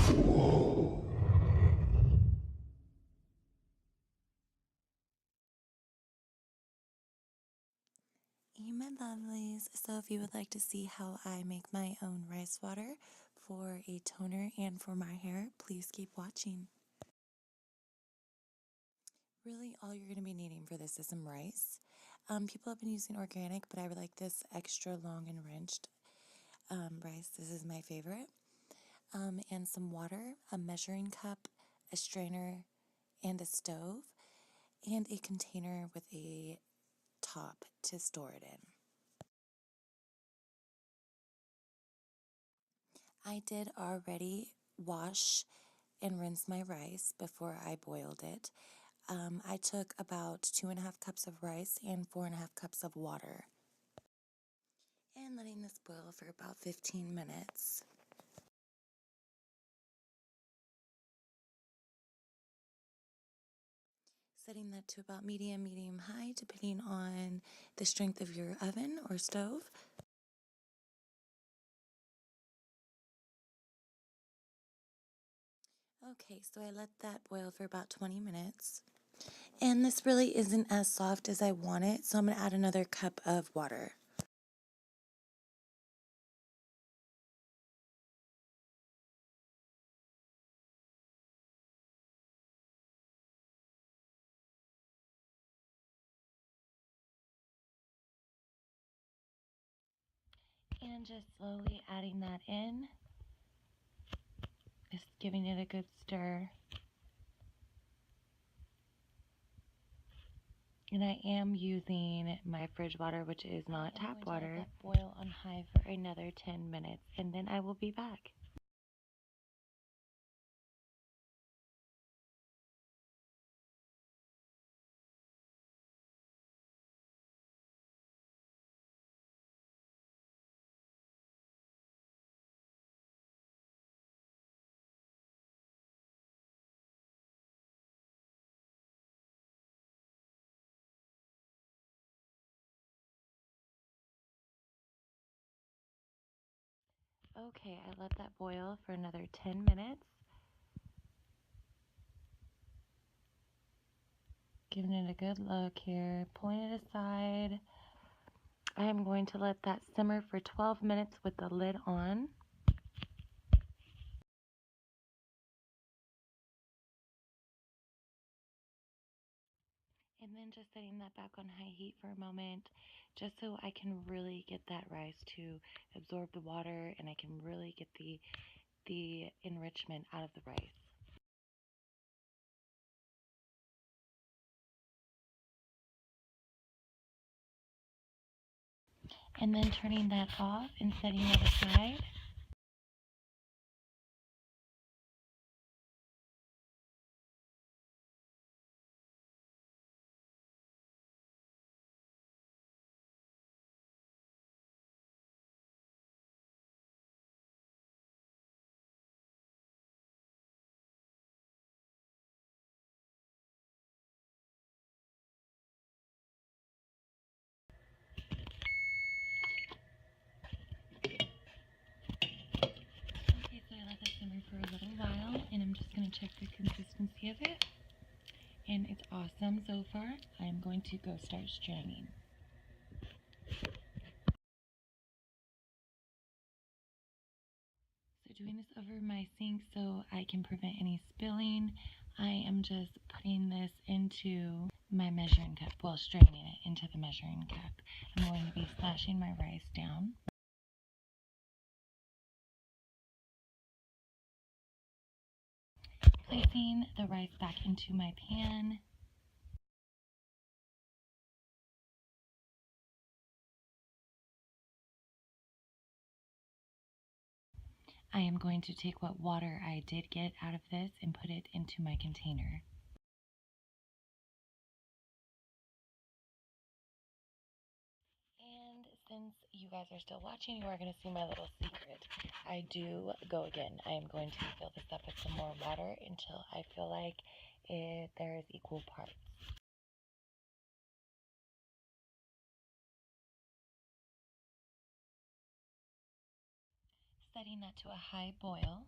Hey my lovelies, so if you would like to see how I make my own rice water for a toner and for my hair, please keep watching. Really all you're going to be needing for this is some rice. People have been using organic, but I would like this extra long and rinsed rice. This is my favorite. And some water, a measuring cup, a strainer, and a stove, and a container with a top to store it in. I did already wash and rinse my rice before I boiled it. I took about 2.5 cups of rice and 4.5 cups of water and letting this boil for about 15 minutes. Setting that to about medium high, depending on the strength of your oven or stove. Okay, so I let that boil for about 20 minutes. And this really isn't as soft as I want it, so I'm going to add another cup of water. And just slowly adding that in. Just giving it a good stir. And I am using my fridge water, which is not tap water. Let that boil on high for another 10 minutes, and then I will be back. Okay, I let that boil for another 10 minutes. Giving it a good look here, pulling it aside. I am going to let that simmer for 12 minutes with the lid on. And then just setting that back on high heat for a moment, just so I can really get that rice to absorb the water and I can really get the enrichment out of the rice. And then turning that off and setting it aside. Okay, so I let that simmer for a little while, and I'm just going to check the consistency of it. And it's awesome so far. I'm going to go start straining. So doing this over my sink so I can prevent any spilling, I am just putting this into my measuring cup, well, straining it into the measuring cup. I'm going to be splashing my rice down. Placing the rice back into my pan. I am going to take what water I did get out of this and put it into my container. And since you guys are still watching, you are going to see my little secret. I do go again. I am going to fill this up with some more water until I feel like there is equal parts. Setting that to a high boil.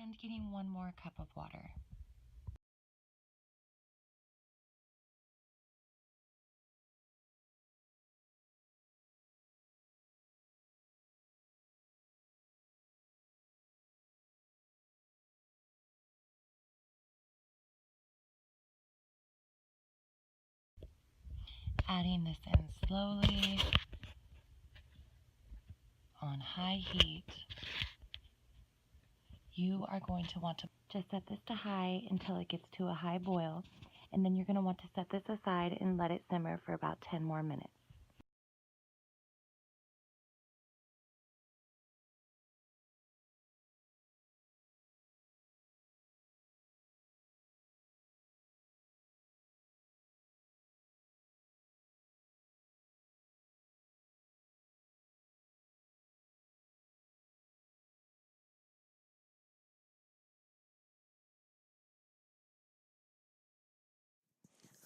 and getting 1 more cup of water. Adding this in slowly on high heat. You are going to want to just set this to high until it gets to a high boil, and then you're going to want to set this aside and let it simmer for about 10 more minutes.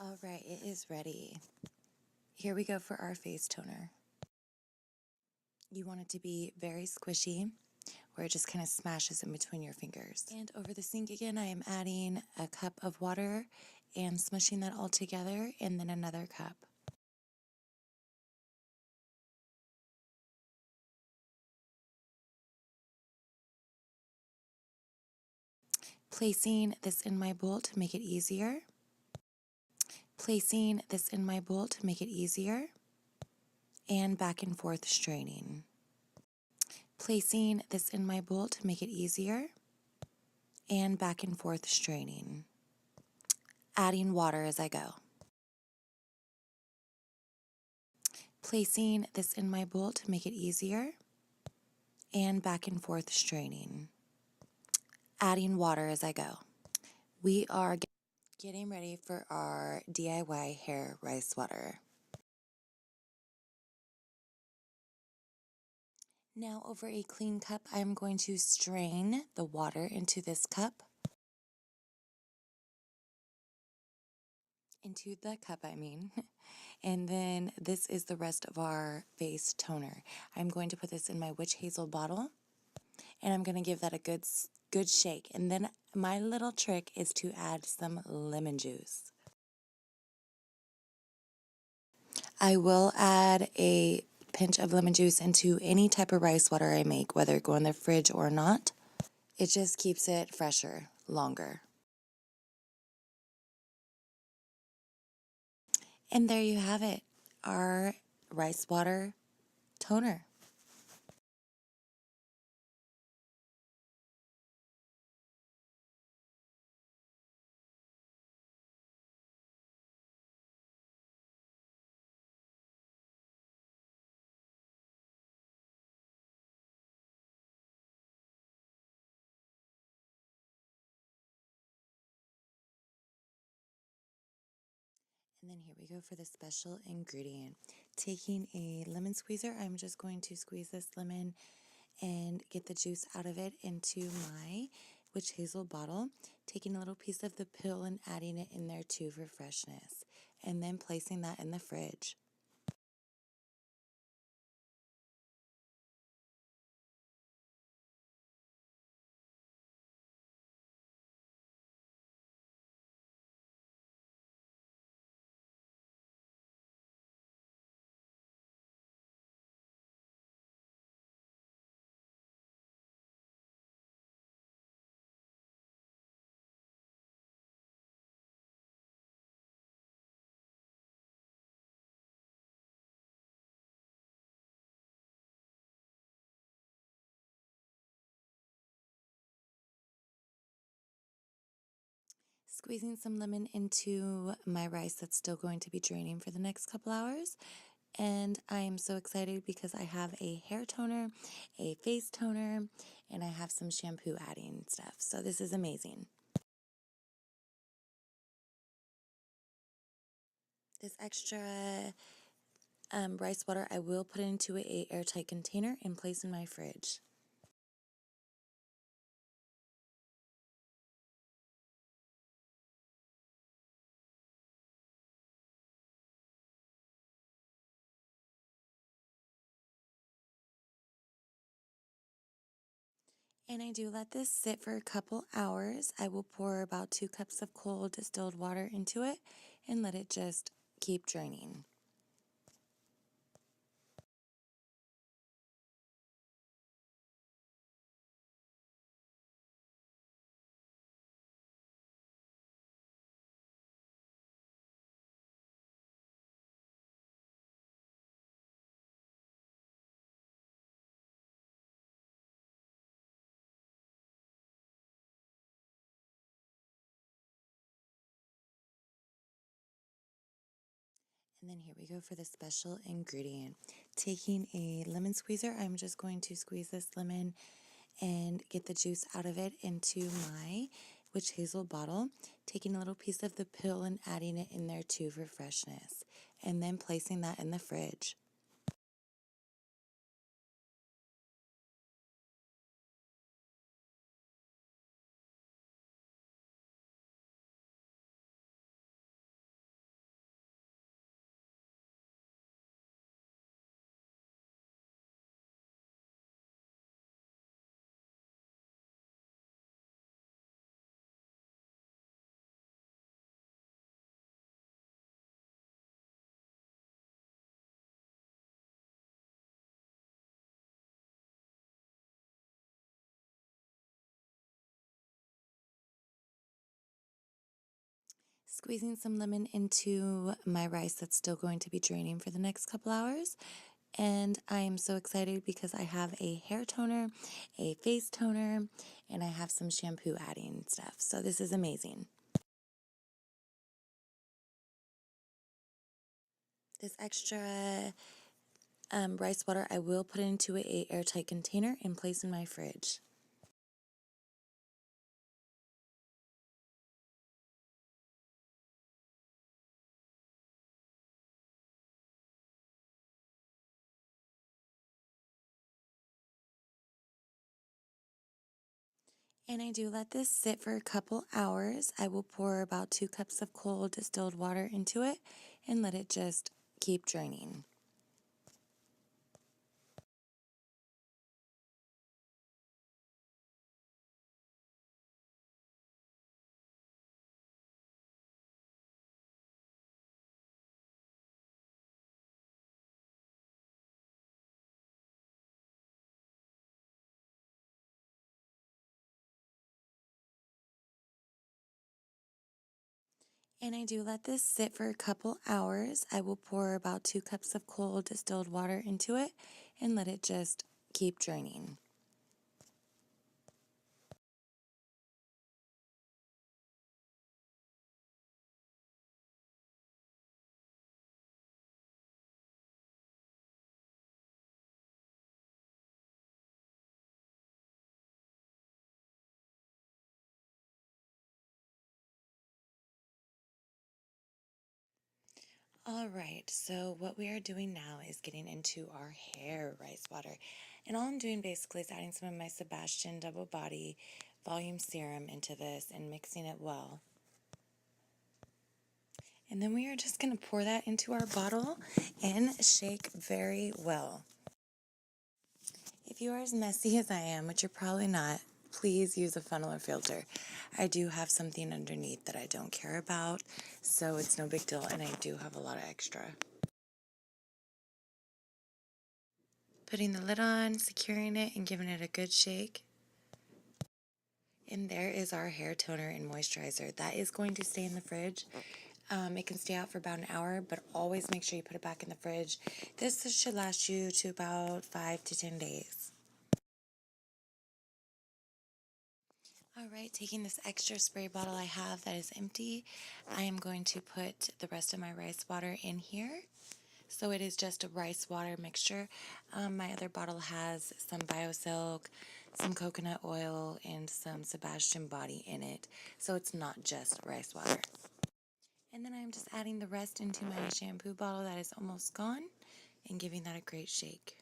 All right, it is ready. Here we go for our face toner. You want it to be very squishy, where it just kind of smashes in between your fingers. And over the sink again, I am adding a cup of water and smushing that all together, and then another cup. Placing this in my bowl to make it easier. Placing this in my bowl to make it easier. And back and forth straining. Placing this in my bowl to make it easier. And back and forth straining. Adding water as I go. Placing this in my bowl to make it easier. And back and forth straining. Adding water as I go. We are getting ready for our DIY hair rice water. Now over a clean cup, I'm going to strain the water into this cup. Into the cup, I mean. And then this is the rest of our face toner. I'm going to put this in my witch hazel bottle, and I'm going to give that a good shake. And then my little trick is to add some lemon juice. I will add a pinch of lemon juice into any type of rice water I make, whether it go in the fridge or not. It just keeps it fresher, longer. And there you have it, our rice water toner. And then here we go for the special ingredient. Taking a lemon squeezer, I'm just going to squeeze this lemon and get the juice out of it into my witch hazel bottle. Taking a little piece of the pill and adding it in there too for freshness. And then placing that in the fridge. Squeezing some lemon into my rice that's still going to be draining for the next couple hours. And I am so excited because I have a hair toner, a face toner, and I have some shampoo adding stuff. So this is amazing. This extra rice water I will put into a airtight container and place in my fridge. And I do let this sit for a couple hours. I will pour about 2 cups of cold distilled water into it and let it just keep draining. And then here we go for the special ingredient. Taking a lemon squeezer, I'm just going to squeeze this lemon and get the juice out of it into my witch hazel bottle. Taking a little piece of the pill and adding it in there too for freshness. And then placing that in the fridge. Squeezing some lemon into my rice that's still going to be draining for the next couple hours. And I am so excited because I have a hair toner, a face toner, and I have some shampoo adding stuff. So this is amazing. This extra rice water I will put into a airtight container and place in my fridge. And I do let this sit for a couple hours. I will pour about 2 cups of cold distilled water into it and let it just keep draining. And I do let this sit for a couple hours. I will pour about 2 cups of cold distilled water into it and let it just keep draining. All right, so what we are doing now is getting into our hair rice water. And all I'm doing basically is adding some of my Sebastian Double Body Volume Serum into this and mixing it well. And then we are just going to pour that into our bottle and shake very well. If you are as messy as I am, which you're probably not, please use a funnel or filter. I do have something underneath that I don't care about, so it's no big deal, and I do have a lot of extra. Putting the lid on, securing it, and giving it a good shake. And there is our hair toner and moisturizer. That is going to stay in the fridge. It can stay out for about an hour, but always make sure you put it back in the fridge. This should last you to about 5 to 10 days. All right, taking this extra spray bottle I have that is empty, I am going to put the rest of my rice water in here. So it is just a rice water mixture. My other bottle has some BioSilk, some coconut oil, and some Sebastian Body in it. So it's not just rice water. And then I'm just adding the rest into my shampoo bottle that is almost gone and giving that a great shake.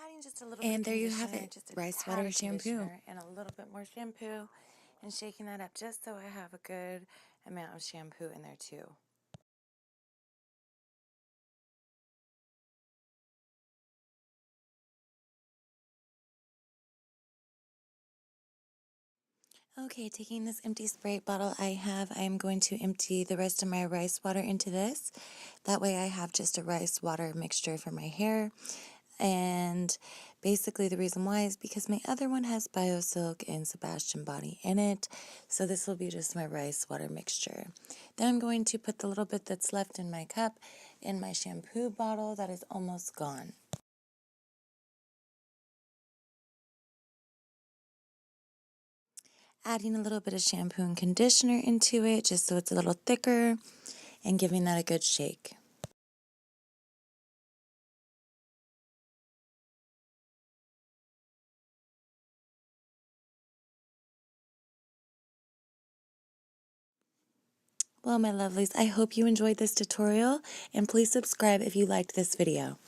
Adding just a little bit And of there you have conditioner, it, just a rice tad water of shampoo. conditioner, and a little bit more shampoo, and shaking that up just so I have a good amount of shampoo in there too. Okay, taking this empty spray bottle I am going to empty the rest of my rice water into this. That way I have just a rice water mixture for my hair. And basically the reason why is because my other one has BioSilk and Sebastian Body in it. So this will be just my rice water mixture. Then I'm going to put the little bit that's left in my cup in my shampoo bottle that is almost gone. Adding a little bit of shampoo and conditioner into it just so it's a little thicker and giving that a good shake. Well, my lovelies, I hope you enjoyed this tutorial, and please subscribe if you liked this video.